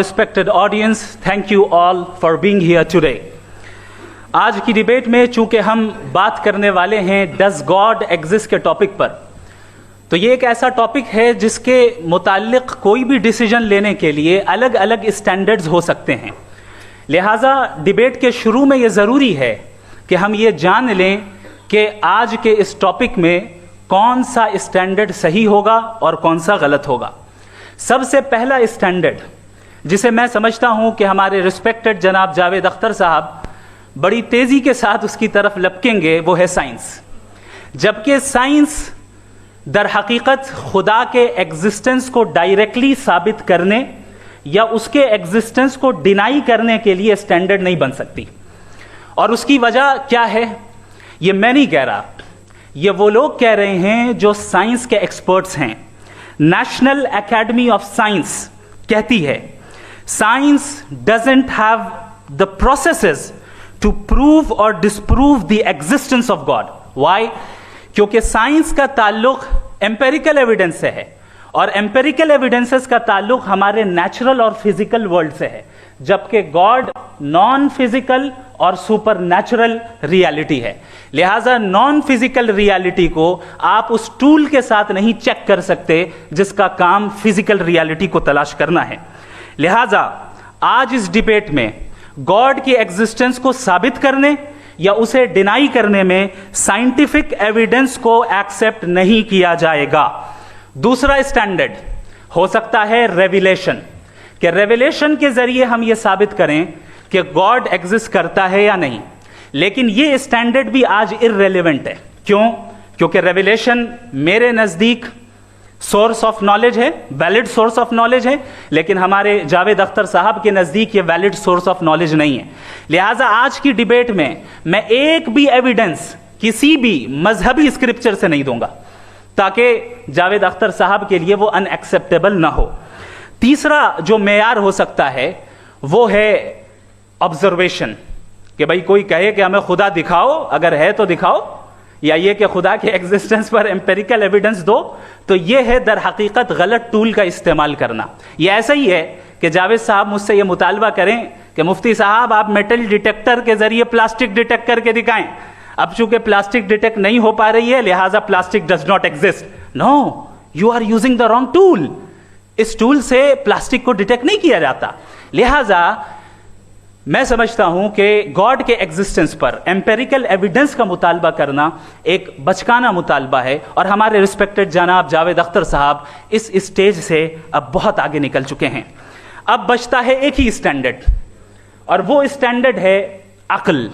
Respected audience, thank you all for being here today. آج کی debate میں چونکہ ہم بات کرنے والے ہیں ڈز گاڈ ایگزسٹ کے ٹاپک پر، تو یہ ایک ایسا ٹاپک ہے جس کے متعلق کوئی بھی ڈیسیجن لینے کے لیے الگ الگ اسٹینڈرڈز ہو سکتے ہیں. لہٰذا ڈیبیٹ کے شروع میں یہ ضروری ہے کہ ہم یہ جان لیں کہ آج کے اس ٹاپک میں کون سا اسٹینڈرڈ صحیح ہوگا اور کون سا غلط ہوگا. سب سے پہلا اسٹینڈرڈ جسے میں سمجھتا ہوں کہ ہمارے رسپیکٹڈ جناب جاوید اختر صاحب بڑی تیزی کے ساتھ اس کی طرف لپکیں گے، وہ ہے سائنس. جبکہ سائنس در حقیقت خدا کے ایگزسٹنس کو ڈائریکٹلی ثابت کرنے یا اس کے ایگزسٹنس کو ڈینائی کرنے کے لیے اسٹینڈرڈ نہیں بن سکتی. اور اس کی وجہ کیا ہے؟ یہ میں نہیں کہہ رہا، یہ وہ لوگ کہہ رہے ہیں جو سائنس کے ایکسپرٹس ہیں. نیشنل اکیڈمی آف سائنس کہتی ہے science doesn't have the processes to prove اور disprove the existence of God. Why? کیونکہ سائنس کا تعلق ایمپیریکل ایویڈنس سے ہے، اور ایمپیریکل ایویڈنسز کا تعلق ہمارے نیچرل اور فزیکل ورلڈ سے ہے، جبکہ گاڈ نان فزیکل اور سپر نیچرل ریالٹی ہے. لہٰذا نان فزیکل ریالٹی کو آپ اس ٹول کے ساتھ نہیں چیک کر سکتے جس کا کام فزیکل ریالٹی کو تلاش کرنا ہے. لہٰذا آج اس ڈیبیٹ میں گاڈ کی ایگزسٹنس کو ثابت کرنے یا اسے ڈینائی کرنے میں سائنٹیفک ایویڈنس کو ایکسپٹ نہیں کیا جائے گا. دوسرا اسٹینڈرڈ ہو سکتا ہے ریویلیشن، کہ ریویلیشن کے ذریعے ہم یہ ثابت کریں کہ گاڈ ایگزسٹ کرتا ہے یا نہیں. لیکن یہ اسٹینڈرڈ بھی آج ارریلیونٹ ہے. کیوں؟ کیونکہ ریویلیشن میرے نزدیک سورس آف نالج ہے، ویلڈ سورس آف نالج ہے، لیکن ہمارے جاوید اختر صاحب کے نزدیک یہ ویلڈ سورس آف نالج نہیں ہے. لہٰذا آج کی ڈیبیٹ میں ایک بھی ایویڈنس کسی بھی مذہبی اسکرپچر سے نہیں دوں گا تاکہ جاوید اختر صاحب کے لیے وہ ان ایکسیپٹیبل نہ ہو. تیسرا جو معیار ہو سکتا ہے وہ ہے آبزرویشن، کہ بھائی کوئی کہے کہ ہمیں خدا دکھاؤ، اگر ہے تو دکھاؤ، یا یہ کہ خدا کے ایگزسٹنس پر ایمپیریکل ایویڈنس دو. تو یہ ہے در حقیقت غلط ٹول کا استعمال کرنا. یہ ایسا ہی ہے کہ جاوید صاحب مجھ سے یہ مطالبہ کریں کہ مفتی صاحب آپ میٹل ڈیٹیکٹر کے ذریعے پلاسٹک ڈیٹیکٹ کر کے دکھائیں. اب چونکہ پلاسٹک ڈیٹیکٹ نہیں ہو پا رہی ہے لہٰذا plastic does not exist. No, you are using the wrong tool. اس ٹول سے پلاسٹک کو ڈیٹیکٹ نہیں کیا جاتا. لہٰذا میں سمجھتا ہوں کہ گاڈ کے ایگزسٹنس پر ایمپیریکل ایویڈنس کا مطالبہ کرنا ایک بچکانہ مطالبہ ہے، اور ہمارے رسپیکٹڈ جناب جاوید اختر صاحب اس اسٹیج سے اب بہت آگے نکل چکے ہیں. اب بچتا ہے ایک ہی اسٹینڈرڈ، اور وہ اسٹینڈرڈ ہے عقل،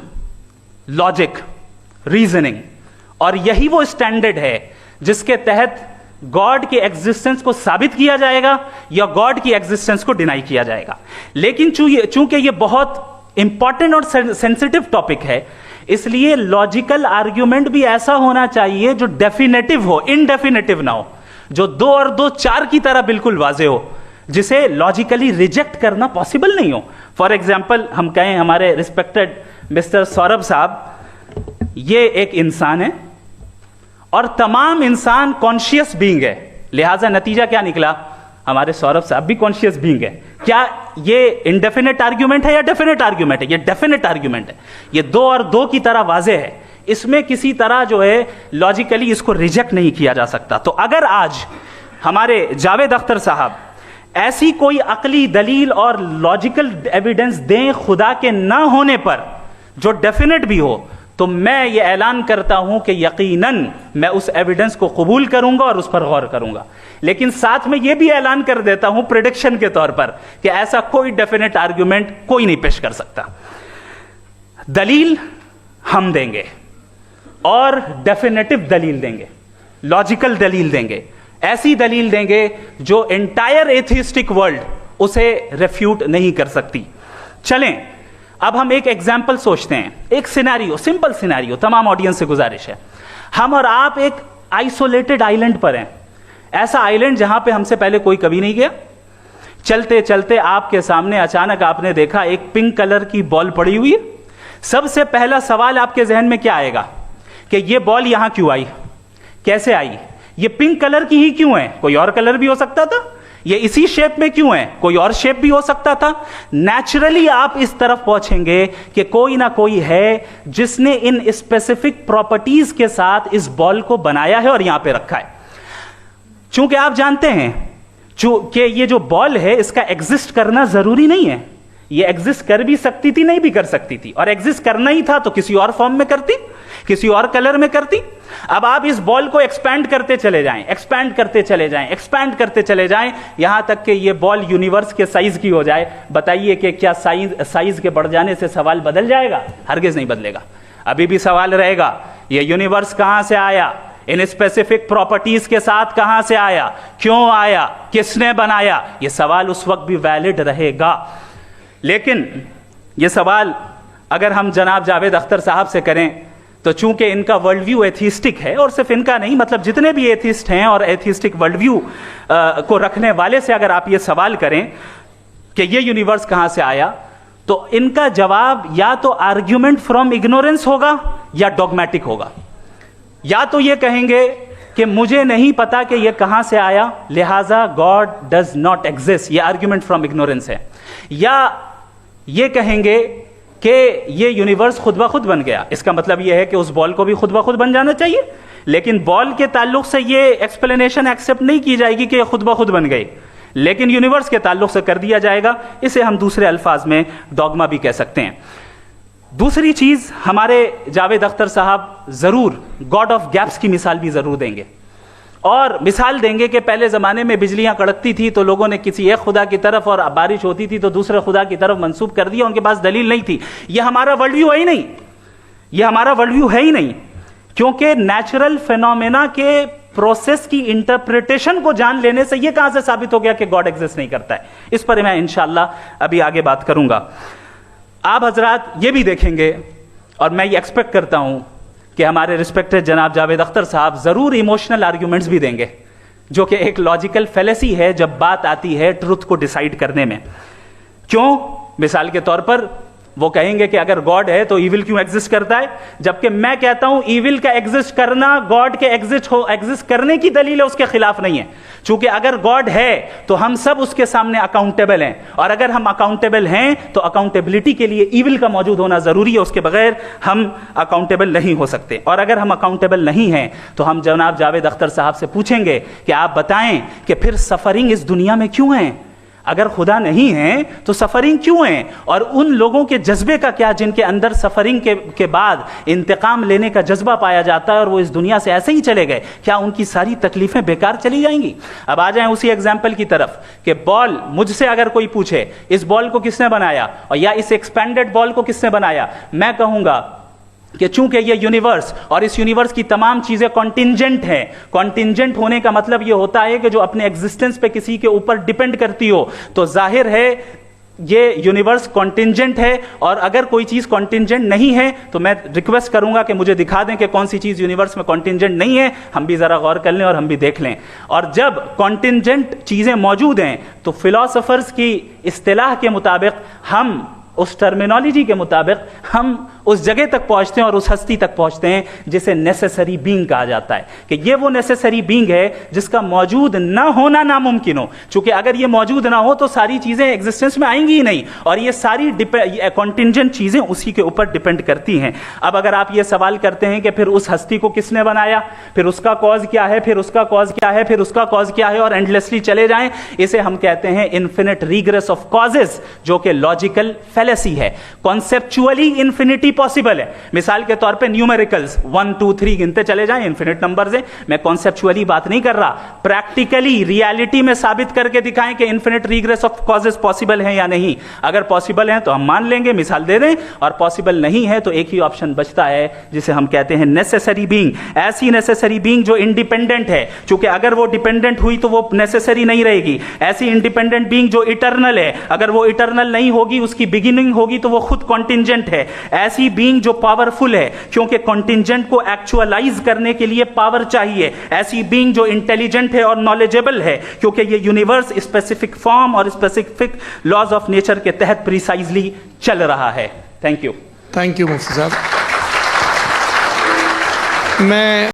لاجک، ریزننگ. اور یہی وہ اسٹینڈرڈ ہے جس کے تحت گاڈ کی ایگزسٹنس کو ثابت کیا جائے گا یا گاڈ کی ایگزسٹنس کو ڈینائی کیا جائے گا. لیکن چونکہ یہ بہت امپورٹنٹ اور سینسٹیو ٹاپک ہے، اس لیے لاجیکل آرگیومنٹ بھی ایسا ہونا چاہیے جو ڈیفینیٹو ہو، انڈیفینیٹو نہ ہو، جو 2 اور 2 4 کی طرح بالکل واضح ہو، جسے لاجیکلی ریجیکٹ کرنا پاسبل نہیں ہو. فار ایگزامپل ہم کہیں ہمارے رسپیکٹڈ مسٹر سوربھ صاحب یہ ایک انسان ہے اور تمام انسان کانشیس بینگ ہے، لہٰذا نتیجہ کیا نکلا؟ ہمارے سوربھ صاحب بھی کانشیس بینگ ہے. کیا یہ انڈیفینٹ آرگیومنٹ ہے یا ڈیفینٹ آرگیومنٹ ہے؟ یہ ڈیفینٹ آرگیومنٹ ہے. یہ 2 اور 2 کی طرح واضح ہے، اس میں کسی طرح جو ہے لاجیکلی اس کو ریجیکٹ نہیں کیا جا سکتا. تو اگر آج ہمارے جاوید اختر صاحب ایسی کوئی عقلی دلیل اور لاجیکل ایویڈنس دیں خدا کے نہ ہونے پر جو ڈیفینٹ بھی ہو، تو میں یہ اعلان کرتا ہوں کہ یقیناً میں اس ایویڈنس کو قبول کروں گا اور اس پر غور کروں گا. لیکن ساتھ میں یہ بھی اعلان کر دیتا ہوں پریڈکشن کے طور پر کہ ایسا کوئی ڈیفینٹ آرگیومنٹ کوئی نہیں پیش کر سکتا. دلیل ہم دیں گے اور ڈیفینیٹو دلیل دیں گے، لاجیکل دلیل دیں گے، ایسی دلیل دیں گے جو انٹائر ایتھیسٹک ورلڈ اسے ریفیوٹ نہیں کر سکتی. چلیں اب ہم ایک ایگزامپل سوچتے ہیں، ایک سینیریو، سمپل سینیریو. تمام آڈینس سے گزارش ہے، ہم اور آپ ایک آئسولیٹڈ آئیلینڈ پر ہیں، ایسا آئیلینڈ جہاں پہ ہم سے پہلے کوئی کبھی نہیں گیا. چلتے چلتے آپ کے سامنے اچانک آپ نے دیکھا ایک پنک کلر کی بال پڑی ہوئی ہے. سب سے پہلا سوال آپ کے ذہن میں کیا آئے گا کہ یہ بال یہاں کیوں آئی، کیسے آئی، یہ پنک کلر کی ہی کیوں ہے؟ کوئی اور کلر بھی ہو سکتا تھا، ये इसी शेप में क्यों है? कोई और शेप भी हो सकता था। नेचुरली आप इस तरफ पहुंचेंगे कि कोई ना कोई है जिसने इन स्पेसिफिक प्रॉपर्टीज के साथ इस बॉल को बनाया है और यहां पे रखा है। चूंकि आप जानते हैं कि ये जो बॉल है इसका एग्जिस्ट करना जरूरी नहीं है। ये एग्जिस्ट कर भी सकती थी, नहीं भी कर सकती थी, और एग्जिस्ट करना ही था तो किसी और फॉर्म में करती, किसी और कलर में करती। अब आप इस बॉल को एक्सपैंड करते चले जाएं, एक्सपैंड करते चले जाएं, एक्सपैंड करते चले जाएं, यहां तक कि ये बॉल यूनिवर्स के साइज की हो जाए। बताइए कि क्या साइज के बढ़ जाने से सवाल बदल जाएगा? हरगिज नहीं बदलेगा। अभी भी सवाल रहेगा, ये यूनिवर्स कहां से आया, इन स्पेसिफिक प्रॉपर्टीज के साथ कहां से आया, क्यों आया, किसने बनाया, यह सवाल उस वक्त भी वैलिड रहेगा। लेकिन यह सवाल अगर हम जनाब जावेद अख्तर साहब से करें तो चूंकि इनका वर्ल्ड व्यू एथिस्टिक है, और सिर्फ इनका नहीं, मतलब जितने भी एथिस्ट हैं और एथिस्टिक वर्ल्ड व्यू को रखने वाले से अगर आप ये सवाल करें कि ये यूनिवर्स कहां से आया, तो इनका जवाब या तो आर्ग्यूमेंट फ्रॉम इग्नोरेंस होगा या डॉगमेटिक होगा। या तो ये कहेंगे कि मुझे नहीं पता कि ये कहां से आया, लिहाजा गॉड डज नॉट एग्जिस्ट, ये आर्ग्यूमेंट फ्रॉम इग्नोरेंस है। या ये कहेंगे कि ये यूनिवर्स खुद ब खुद बन गया, इसका मतलब ये है कि उस बॉल को भी खुद ब खुद बन जाना चाहिए। लेकिन बॉल के ताल्लुक से ये एक्सप्लेनेशन एक्सेप्ट नहीं की जाएगी कि ये खुद ब खुद बन गई, लेकिन यूनिवर्स के ताल्लुक से कर दिया जाएगा। इसे हम दूसरे अल्फाज में डॉगमा भी कह सकते हैं। दूसरी चीज, हमारे जावेद अख्तर साहब जरूर गॉड ऑफ गैप्स की मिसाल भी जरूर देंगे, और मिसाल देंगे कि पहले जमाने में बिजलियां कड़कती थी तो लोगों ने किसी एक खुदा की तरफ, और बारिश होती थी तो दूसरे खुदा की तरफ मंसूब कर दिया, उनके पास दलील नहीं थी। यह हमारा वर्ल्ड व्यू है ही नहीं, यह हमारा वर्ल्ड व्यू है ही नहीं, क्योंकि नेचुरल फेनोमेना के प्रोसेस की इंटरप्रिटेशन को जान लेने से यह कहां से साबित हो गया कि गॉड एग्जिस्ट नहीं करता है। इस पर मैं इंशाअल्लाह अभी आगे बात करूंगा। आप हजरात ये भी देखेंगे, और मैं ये एक्सपेक्ट करता हूं कि हमारे रिस्पेक्टेड जनाब जावेद अख्तर साहब जरूर इमोशनल आर्ग्यूमेंट्स भी देंगे, जो कि एक लॉजिकल फेलेसी है जब बात आती है ट्रुथ को डिसाइड करने में। क्यों? मिसाल के तौर पर वो कहेंगे कि अगर गॉड है तो ईविल क्यों एग्जिस्ट करता है, जबकि मैं कहता हूं ईविल का एग्जिस्ट करना गॉड के एग्जिस्ट करने की दलील है, उसके खिलाफ नहीं है। चूंकि अगर गॉड है तो हम सब उसके सामने अकाउंटेबल हैं, और अगर हम अकाउंटेबल हैं तो अकाउंटेबिलिटी के लिए ईविल का मौजूद होना जरूरी है, उसके बगैर हम अकाउंटेबल नहीं हो सकते। और अगर हम अकाउंटेबल नहीं हैं तो हम जनाब जावेद अख्तर साहब से पूछेंगे कि आप बताएं कि फिर सफरिंग इस दुनिया में क्यों है? अगर खुदा नहीं है तो सफरिंग क्यों है? और उन लोगों के जज्बे का क्या जिनके अंदर सफरिंग के बाद इंतकाम लेने का जज्बा पाया जाता है और वो इस दुनिया से ऐसे ही चले गए, क्या उनकी सारी तकलीफें बेकार चली जाएंगी? अब आ जाएं उसी एग्जाम्पल की तरफ कि बॉल, मुझसे अगर कोई पूछे इस बॉल को किसने बनाया और या इस एक्सपेंडेड बॉल को किसने बनाया, मैं कहूंगा कि चूंकि ये यूनिवर्स और इस यूनिवर्स की तमाम चीजें कॉन्टिंजेंट हैं। कॉन्टिंजेंट होने का मतलब ये होता है कि जो अपने एग्जिस्टेंस पे किसी के ऊपर डिपेंड करती हो, तो जाहिर है ये यूनिवर्स कॉन्टिंजेंट है। और अगर कोई चीज कॉन्टिंजेंट नहीं है तो मैं रिक्वेस्ट करूंगा कि मुझे दिखा दें कि कौन सी चीज यूनिवर्स में कॉन्टिंजेंट नहीं है, हम भी जरा गौर कर लें और हम भी देख लें। और जब कॉन्टिंजेंट चीजें मौजूद हैं तो फिलोसोफर्स की इस्तिलाह के मुताबिक, हम उस टर्मिनोलॉजी के मुताबिक हम उस जगह तक पहुंचते हैं और उस हस्ती तक पहुंचते हैं जिसे नेसेसरी बीइंग कहा जाता है, कि ये वो नेसेसरी बीइंग है जिसका मौजूद ना होना नामुमकिन हो। चूंकि अगर ये मौजूद ना हो तो सारी चीजें एग्जिस्टेंस में आएंगी ही नहीं, और ये सारी कॉन्टिंजेंट चीजें उसी के ऊपर डिपेंड करती हैं। अब अगर आप ये सवाल करते हैं कि फिर उस हस्ती को किसने बनाया, फिर उसका कॉज क्या है, फिर उसका कॉज क्या है, फिर उसका कॉज क्या है, और एंडलेसली चले जाएं, इसे हम कहते हैं इन्फिनिट रिग्रेस ऑफ कॉजेज, जो कि लॉजिकल फेलेसी है। कॉन्सेप्चुअली इंफिनिटी पॉसिबल है। मिसाल के तौर पे न्यूमेरिकल्स 1 2 3 गिनते चले जाएं, इन्फिनिट नंबर्स हैं। मैं कॉन्सेप्चुअली बात नहीं कर रहा, प्रैक्टिकली रियलिटी में साबित करके दिखाएं कि infinite regress of causes possible है या नहीं। अगर पॉसिबल है तो हम मान लेंगे, मिसाल दे दें, और पॉसिबल नहीं है तो एक ही ऑप्शन बचता है जिसे हम कहते हैं नेसेसरी बीइंग। ऐसी नेसेसरी बीइंग जो इंडिपेंडेंट है, क्योंकि अगर वो डिपेंडेंट हुई तो वो नेसेसरी नहीं रहेगी। ऐसी इंडिपेंडेंट बीइंग जो इटर्नल है, अगर वो इटर्नल नहीं होगी, उसकी बिगिनिंग होगी तो वो खुद कॉन्टिंजेंट है। ऐसी बीइंग जो पावरफुल है, क्योंकि कॉन्टिंजेंट को एक्चुअलाइज करने के लिए पावर चाहिए। ऐसी बीइंग जो इंटेलिजेंट है और नॉलेजेबल है, क्योंकि ये यूनिवर्स स्पेसिफिक फॉर्म और स्पेसिफिक लॉज ऑफ नेचर के तहत प्रिसाइजली चल रहा है। Thank you. थैंक यू मुफ्ती साहब। मैं